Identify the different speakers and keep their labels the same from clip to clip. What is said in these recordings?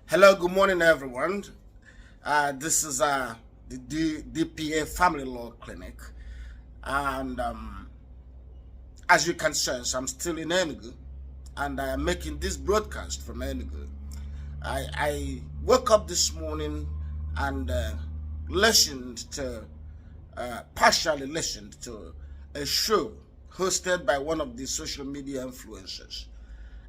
Speaker 1: Hello, good morning, everyone. This is the DPA Family Law Clinic, and as you can sense, I'm still in Enugu, and I am making this broadcast from Enugu. I woke up this morning and partially listened to a show hosted by one of the social media influencers,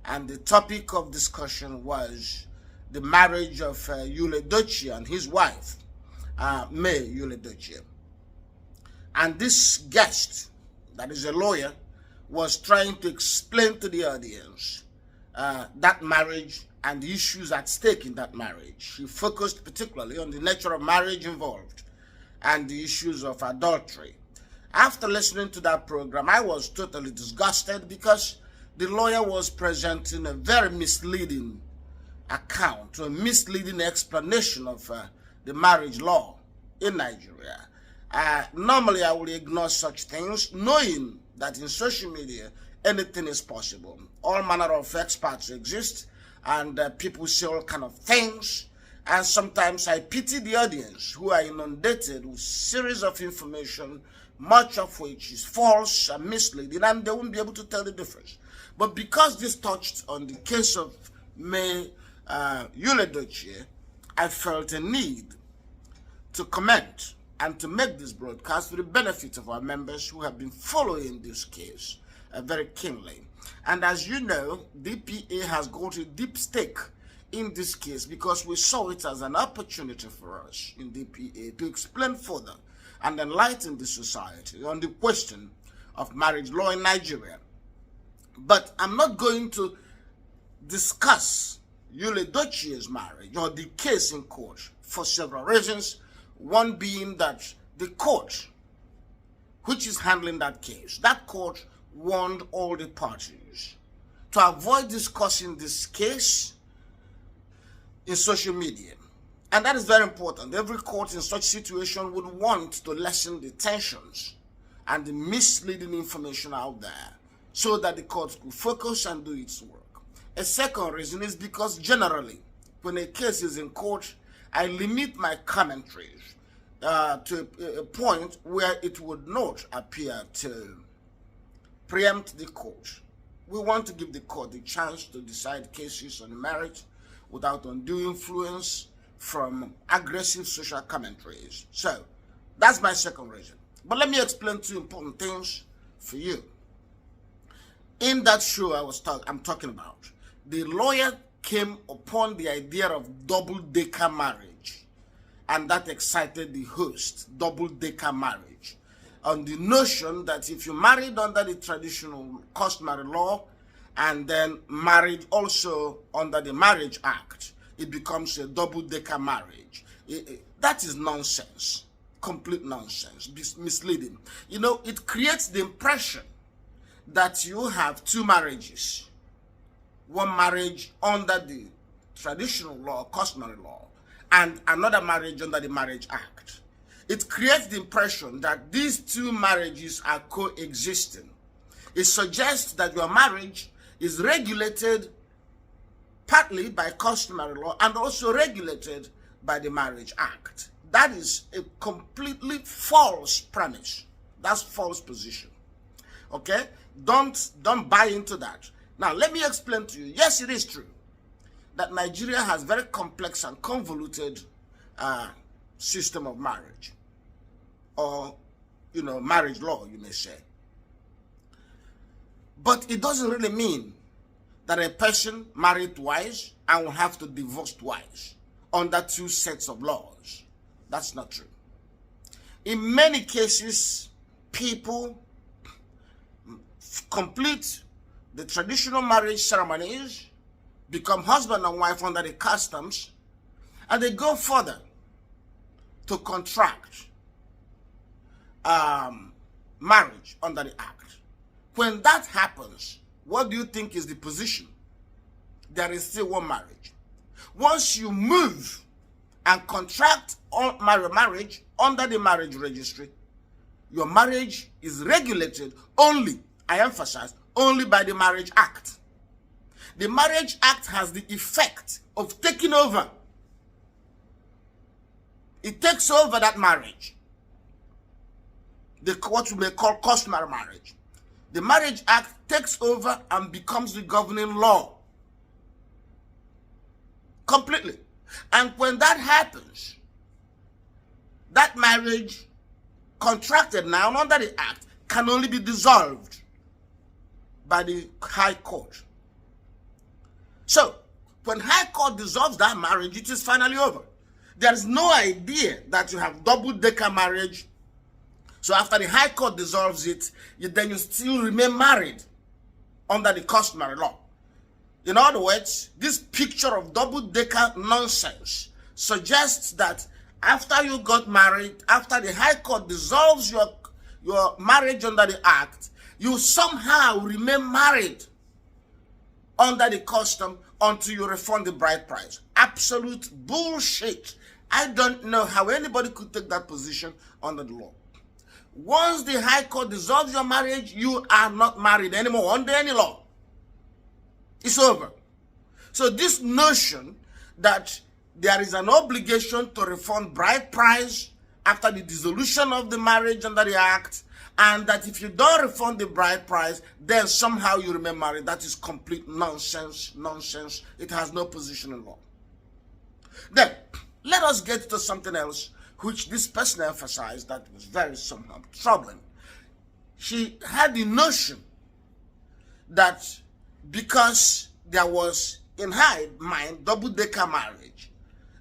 Speaker 1: and the topic of discussion was the marriage of Yule Dochie and his wife, May Yule Dochie. And this guest, that is a lawyer, was trying to explain to the audience that marriage and the issues at stake in that marriage. She focused particularly on the nature of marriage involved and the issues of adultery. After listening to that program, I was totally disgusted because the lawyer was presenting a very misleading account, a misleading explanation of the marriage law in Nigeria. Normally, I would ignore such things, knowing that in social media, anything is possible. All manner of experts exist, and people say all kind of things. And sometimes I pity the audience who are inundated with series of information, much of which is false and misleading, and they won't be able to tell the difference. But because this touched on the case of May Yule Dochie, I felt a need to comment and to make this broadcast for the benefit of our members who have been following this case very keenly. And as you know, DPA has got a deep stake in this case because we saw it as an opportunity for us in DPA to explain further and enlighten the society on the question of marriage law in Nigeria. But I'm not going to discuss Yule Dochie's marriage or the case in court for several reasons. One being that the court, which is handling that case, that court warned all the parties to avoid discussing this case in social media. And that is very important. Every court in such situation would want to lessen the tensions and the misleading information out there so that the court could focus and do its work. A second reason is because generally, when a case is in court, I limit my commentaries to a point where it would not appear to preempt the court. We want to give the court the chance to decide cases on merit without undue influence from aggressive social commentaries. So, that's my second reason. But let me explain two important things for you. In that show I'm talking about, the lawyer came upon the idea of double-decker marriage, and that excited the host, double-decker marriage, on the notion that if you married under the traditional customary law and then married also under the Marriage Act, it becomes a double-decker marriage. That is nonsense, complete nonsense, misleading. You know, it creates the impression that you have two marriages. One marriage under the traditional law, customary law, and another marriage under the Marriage Act. It creates the impression that these two marriages are coexisting. It suggests that your marriage is regulated partly by customary law and also regulated by the Marriage Act. That is a completely false premise. That's false position. Okay? Don't buy into that. Now, let me explain to you. Yes, it is true that Nigeria has very complex and convoluted system of marriage, or, marriage law, you may say. But it doesn't really mean that a person married twice and will have to divorce twice under two sets of laws. That's not true. In many cases, people complete the traditional marriage ceremonies, become husband and wife under the customs, and they go further to contract marriage under the act. When that happens, what do you think is the position? There is still one marriage. Once you move and contract marriage under the marriage registry, your marriage is regulated only, I emphasize, only by the Marriage Act. The Marriage Act has the effect of taking over. It takes over that marriage. What we may call customary marriage. The Marriage Act takes over and becomes the governing law. Completely. And when that happens, that marriage contracted now under the Act can only be dissolved by the High Court. So, when High Court dissolves that marriage, it is finally over. There is no idea that you have double-decker marriage. So after the High Court dissolves it, then you still remain married under the customary law. In other words, this picture of double-decker nonsense suggests that after you got married, after the High Court dissolves your marriage under the Act, you somehow remain married under the custom until you refund the bride price. Absolute bullshit. I don't know how anybody could take that position under the law. Once the High Court dissolves your marriage, you are not married anymore under any law. It's over. So this notion that there is an obligation to refund bride price after the dissolution of the marriage under the Act, and that if you don't refund the bride price, then somehow you remain married, that is complete nonsense. It has no position in law. Then, let us get to something else which this person emphasized that was very somehow troubling. She had the notion that because there was in her mind double-decker marriage,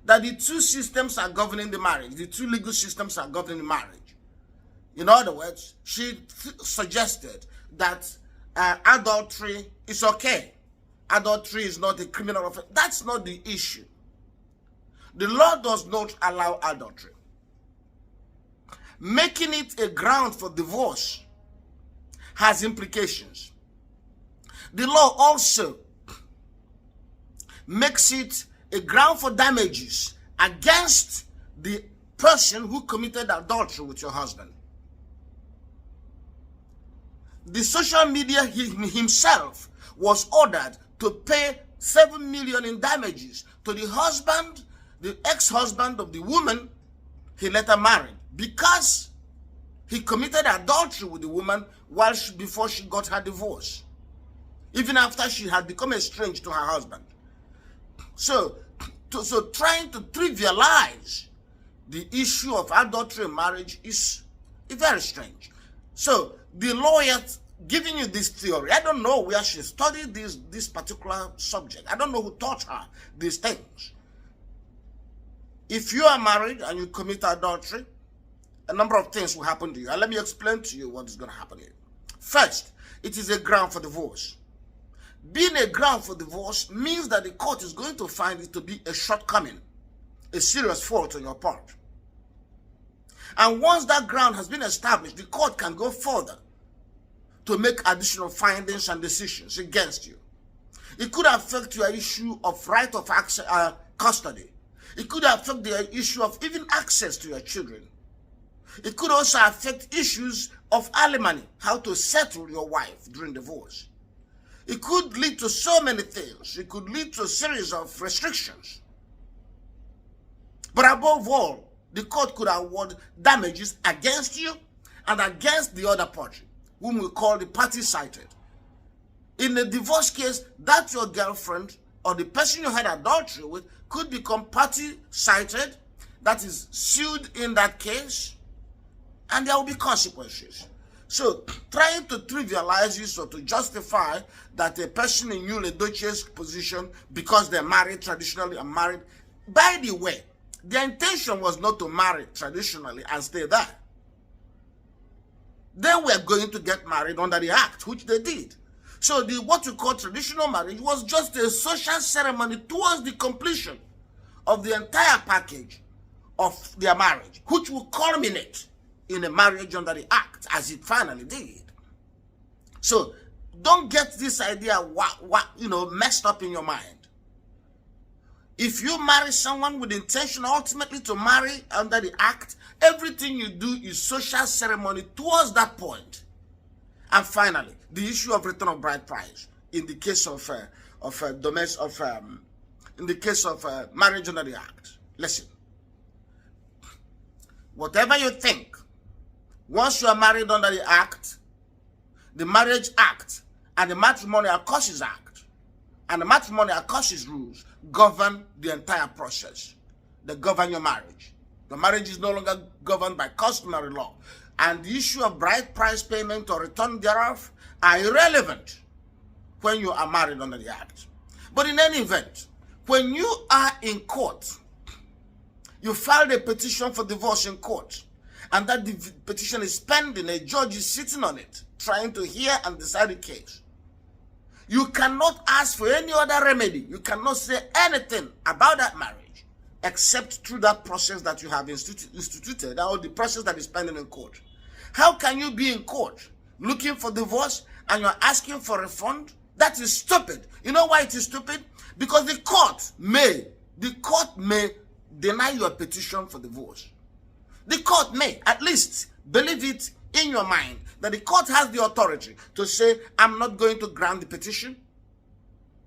Speaker 1: that the two systems are governing the marriage, the two legal systems are governing the marriage. In other words, she suggested that adultery is okay. Adultery is not a criminal offense. That's not the issue. The law does not allow adultery. Making it a ground for divorce has implications. The law also makes it a ground for damages against the person who committed adultery with your husband. The social media himself was ordered to pay 7 million in damages to the husband, the ex-husband of the woman he later married, because he committed adultery with the woman before she got her divorce, even after she had become estranged to her husband. So trying to trivialize the issue of adultery in marriage is very strange. So the lawyer giving you this theory, I don't know where she studied this particular subject. I don't know who taught her these things. If you are married and you commit adultery, a number of things will happen to you. And let me explain to you what is going to happen here. First, it is a ground for divorce. Being a ground for divorce means that the court is going to find it to be a shortcoming, a serious fault on your part. And once that ground has been established, the court can go further to make additional findings and decisions against you. It could affect your issue of right of custody. It could affect the issue of even access to your children. It could also affect issues of alimony, how to settle your wife during divorce. It could lead to so many things. It could lead to a series of restrictions. But above all, the court could award damages against you and against the other party, whom we call the party cited. In a divorce case, that your girlfriend or the person you had adultery with could become party cited, that is sued in that case, and there will be consequences. So, trying to trivialize this or to justify that a person in Yul Edochie's position, because they're married traditionally and married, by the way, their intention was not to marry traditionally and stay there. They were going to get married under the Act, which they did. So what you call traditional marriage was just a social ceremony towards the completion of the entire package of their marriage, which will culminate in a marriage under the Act, as it finally did. So don't get this idea messed up in your mind. If you marry someone with the intention ultimately to marry under the Act, everything you do is social ceremony towards that point. And finally, the issue of return of bride price in the case of in the case of marriage under the act. Listen, whatever you think, once you are married under the act, the Marriage Act and the Matrimonial Causes Act and the Matrimonial Causes rules govern the entire process. They govern your marriage. The marriage is no longer governed by customary law, and the issue of bride price payment or return thereof are irrelevant when you are married under the act. But in any event, when you are in court, you filed a petition for divorce in court, and that petition is pending, a judge is sitting on it, trying to hear and decide the case. You cannot ask for any other remedy. You cannot say anything about that marriage except through that process that you have instituted, or the process that is pending in court. How can you be in court looking for divorce and you're asking for refund? That is stupid. You know why it is stupid? Because the court may deny your petition for divorce. The court may, at least, believe it in your mind that the court has the authority to say, I'm not going to grant the petition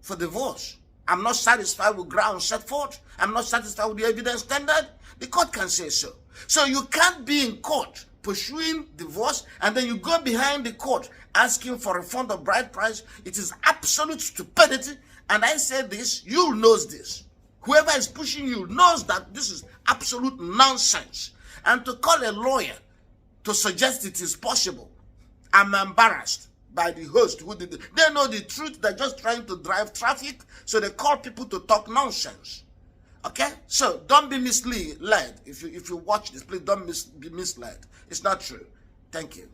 Speaker 1: for divorce. I'm not satisfied with grounds set forth. I'm not satisfied with the evidence standard. The court can say so. So you can't be in court pursuing divorce and then you go behind the court asking for a refund of bride price. It is absolute stupidity. And I say this, you knows this. Whoever is pushing you knows that this is absolute nonsense. And to call a lawyer to suggest it is possible, I'm embarrassed by the host who did it. They know the truth. They're just trying to drive traffic, so they call people to talk nonsense. Okay? So don't be misled. If you watch this, please don't be misled. It's not true. Thank you.